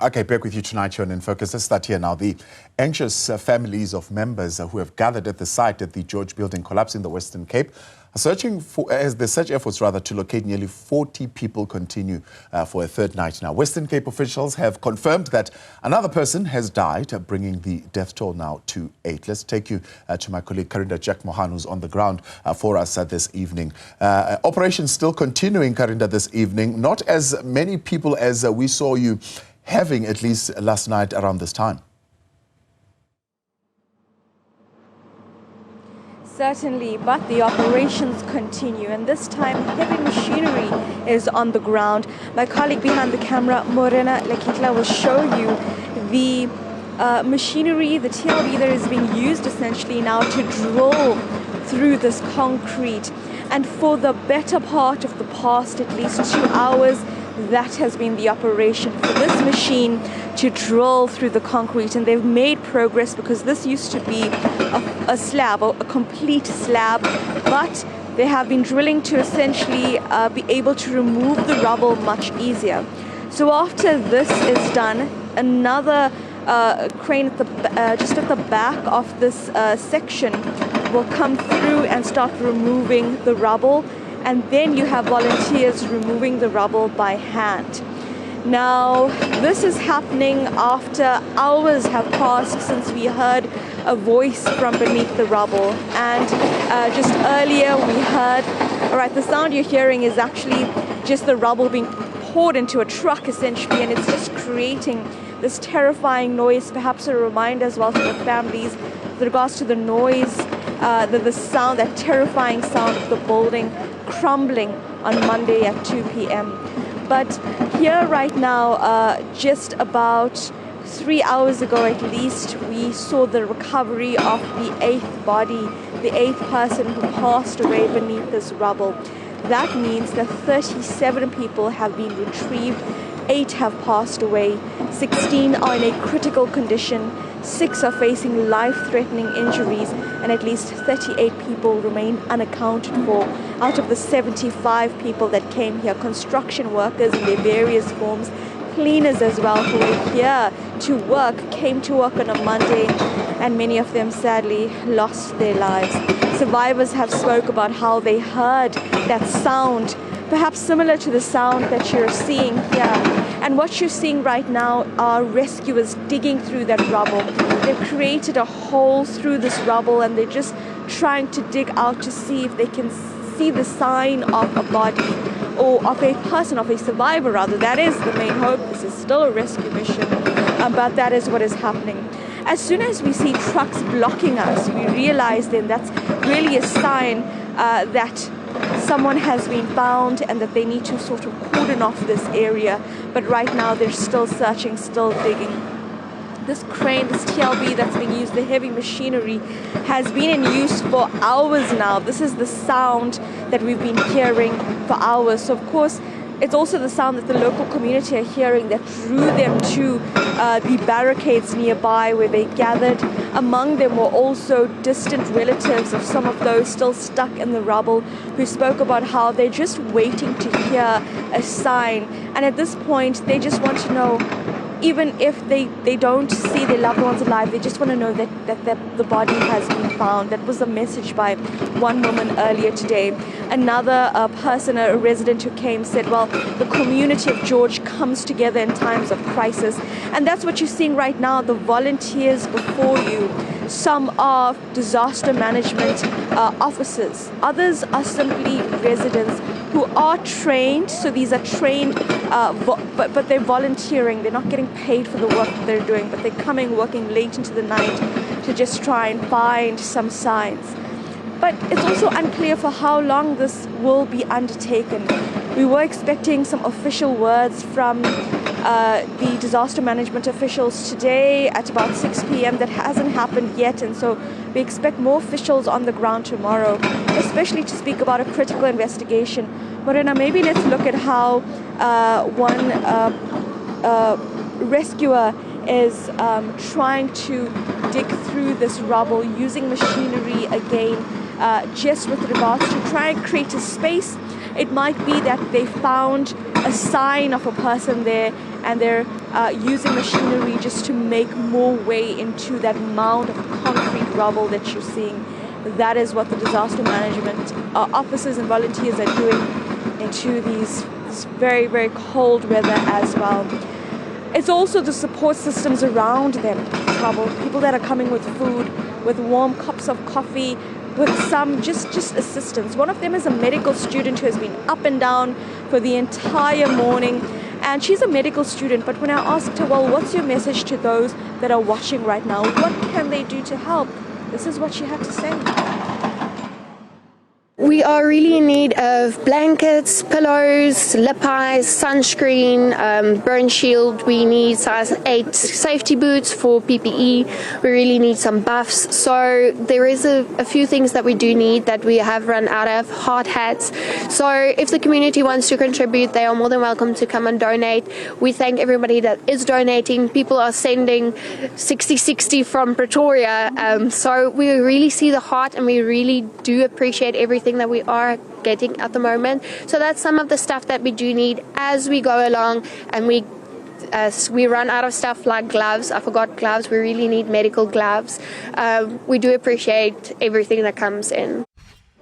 Okay, back with you tonight here on In Focus. Let's start here now. The anxious families of members who have gathered at the site at the George building collapse in the Western Cape are searching for, as the search efforts to locate nearly 40 people continue for a third night now. Western Cape officials have confirmed that another person has died, bringing the death toll now to 8. Let's take you to my colleague Karinda Jagmohan, who's on the ground for us this evening. Operation still continuing, Karinda, this evening. Not as many people as we saw you having at least last night around this time. Certainly, but the operations continue, and this time heavy machinery is on the ground. My colleague behind the camera, Morena Lekitla, will show you the machinery, the TLB that is being used essentially now to drill through this concrete. And for the better part of the past, at least 2 hours, that has been the operation for this machine to drill through the concrete, and they've made progress because this used to be a slab, or a complete slab, but they have been drilling to essentially be able to remove the rubble much easier. So after this is done, another crane at just at the back of this section will come through and start removing the rubble. And then you have volunteers removing the rubble by hand. Now, this is happening after hours have passed since we heard a voice from beneath the rubble. And just earlier we heard, all right, the sound you're hearing is actually just the rubble being poured into a truck essentially, and it's just creating this terrifying noise, perhaps a reminder as well to the families with regards to the noise, the sound, that terrifying sound of the building crumbling on Monday at 2 p.m. But here right now, just about 3 hours ago at least, we saw the recovery of the 8th body, the 8th person who passed away beneath this rubble. That means that 37 people have been retrieved, 8 have passed away, 16 are in a critical condition, 6 are facing life-threatening injuries, and at least 38 people remain unaccounted for out of the 75 people that came here. Construction workers in their various forms, cleaners as well, who were here to work, came to work on a Monday, and many of them sadly lost their lives. Survivors have spoke about how they heard that sound, perhaps similar to the sound that you're seeing here. And what you're seeing right now are rescuers digging through that rubble. They've created a hole through this rubble, and they're just trying to dig out to see if they can see the sign of a body, or of a person, of a survivor rather. That is the main hope. This is still a rescue mission, but that is what is happening. As soon as we see trucks blocking us, we realize then that's really a sign that someone has been found and that they need to sort of cordon off this area. But right now they're still searching, still digging. This crane, this TLB that's being used, the heavy machinery, has been in use for hours now. This is the sound that we've been hearing for hours. So of course, it's also the sound that the local community are hearing that drew them to the barricades nearby where they gathered. Among them were also distant relatives of some of those still stuck in the rubble, who spoke about how they're just waiting to hear a sign. And at this point, they just want to know, even if they don't see their loved ones alive, they just want to know that the body has been found. That was a message by one woman earlier today. Another person, a resident who came, said, well, the community of George comes together in times of crisis. And that's what you're seeing right now, the volunteers before you. Some are disaster management officers. Others are simply residents who are trained. So these are trained, but they're volunteering. They're not getting paid for the work that they're doing, but they're coming, working late into the night to just try and find some signs. But it's also unclear for how long this will be undertaken. We were expecting some official words from the disaster management officials today at about 6 p.m. That hasn't happened yet, and so we expect more officials on the ground tomorrow, especially to speak about a critical investigation. Morena, maybe let's look at how one rescuer is trying to dig through this rubble using machinery again, just with regards to try and create a space. It might be that they found a sign of a person there, and they're using machinery just to make more way into that mound of concrete rubble that you're seeing. That is what the disaster management officers and volunteers are doing into this very, very cold weather as well. It's also the support systems around them, people that are coming with food, with warm cups of coffee, with some just assistance. One of them is a medical student who has been up and down for the entire morning, and she's a medical student, but when I asked her, well, what's your message to those that are watching right now? What can they do to help? This is what she had to say. We are really in need of blankets, pillows, lip eyes, sunscreen, burn shield. We need size 8 safety boots for PPE. We really need some buffs. So there is a few things that we do need that we have run out of. Hard hats. So if the community wants to contribute, they are more than welcome to come and donate. We thank everybody that is donating. People are sending 60 from Pretoria. So we really see the heart, and we really do appreciate everything that we are getting at the moment. So that's some of the stuff that we do need as we go along, and as we run out of stuff like gloves. I forgot gloves. We really need medical gloves. We do appreciate everything that comes in.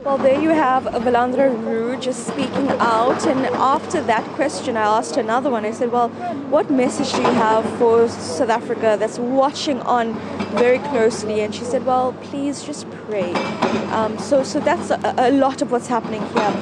Well, there you have Valandra Roo just speaking out, and after that question I asked another one. I said, well, what message do you have for South Africa that's watching on very closely? And she said, well, please just pray. So that's a lot of what's happening here.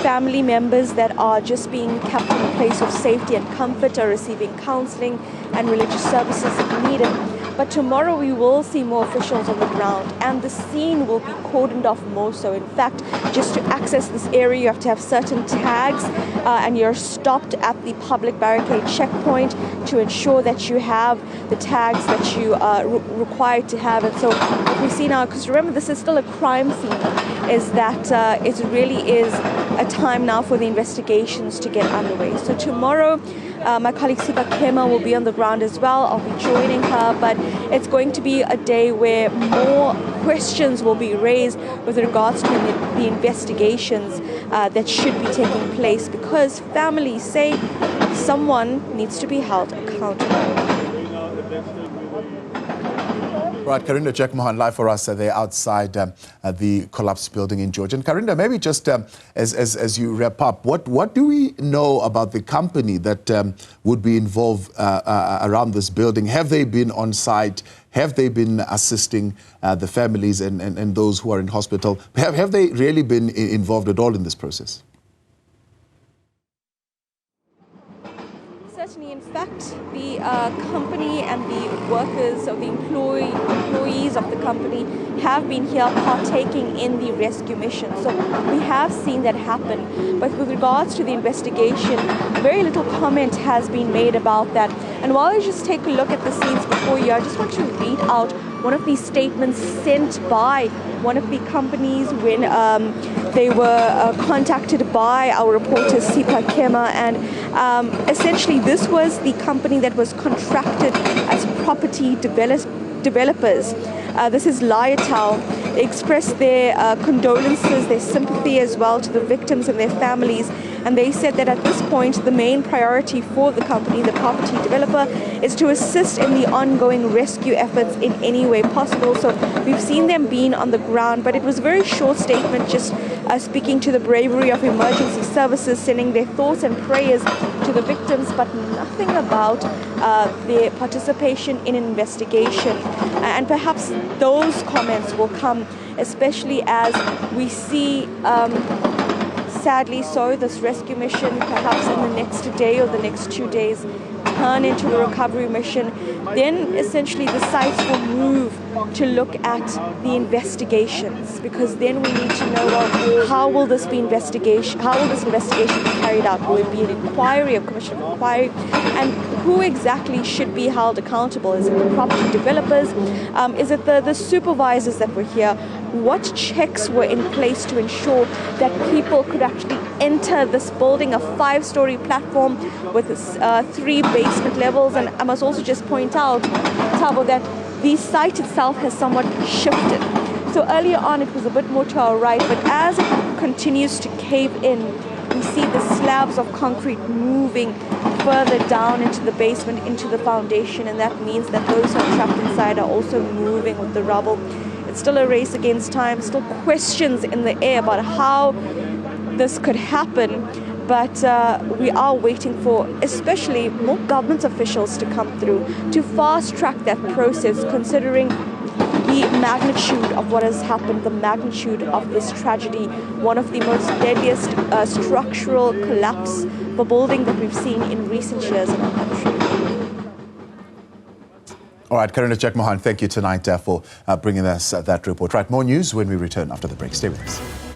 Family members that are just being kept in a place of safety and comfort are receiving counseling and religious services if needed. But tomorrow we will see more officials on the ground, and the scene will be cordoned off more so. In fact, just to access this area, you have to have certain tags, and you're stopped at the public barricade checkpoint to ensure that you have the tags that you are required to have. And so what we see now, because remember, this is still a crime scene, is that it really is a time now for the investigations to get underway. So tomorrow, my colleague Sipa Kema will be on the ground as well. I'll be joining her, but it's going to be a day where more questions will be raised with regards to the investigations that should be taking place, because families say someone needs to be held accountable. Right, Karinda Jagmohan live for us there outside the collapsed building in Georgia. And Karinda, maybe just as you wrap up, what do we know about the company that would be involved around this building? Have they been on site? Have they been assisting the families and those who are in hospital? Have they really been involved at all in this process? Certainly, in fact, the company and the workers or the employees of the company have been here partaking in the rescue mission. So we have seen that happen. But with regards to the investigation, very little comment has been made about that. And while I just take a look at the scenes before you, I just want to read out one of these statements sent by one of the companies when they were contacted by our reporter Sipa Kema, and essentially this was the company that was contracted as property developers. This is Liatel. They expressed their condolences, their sympathy as well to the victims and their families. And they said that at this point, the main priority for the company, the property developer, is to assist in the ongoing rescue efforts in any way possible. So we've seen them being on the ground, but it was a very short statement, just speaking to the bravery of emergency services, sending their thoughts and prayers to the victims, but nothing about their participation in an investigation. And perhaps those comments will come, especially as we see sadly so, this rescue mission perhaps in the next day or the next 2 days turn into a recovery mission. Then essentially the sites will move to look at the investigations, because then we need to know, well, how will this investigation be carried out? Will it be an inquiry, a commission of inquiry? And who exactly should be held accountable? Is it the property developers? Is it the supervisors that were here? What checks were in place to ensure that people could actually enter this building, a 5-story platform with 3 basement levels? And I must also just point out, Thabo, that the site itself has somewhat shifted. So earlier on it was a bit more to our right, but as it continues to cave in, we see the slabs of concrete moving further down into the basement, into the foundation, and that means that those who are trapped inside are also moving with the rubble. It's still a race against time, still questions in the air about how this could happen, but we are waiting for especially more government officials to come through to fast track that process, considering the magnitude of what has happened, the magnitude of this tragedy, one of the most deadliest structural collapse of a building that we've seen in recent years in our country. All right, Karinda Jagmohan, thank you tonight for bringing us that report. Right, more news when we return after the break. Stay with us.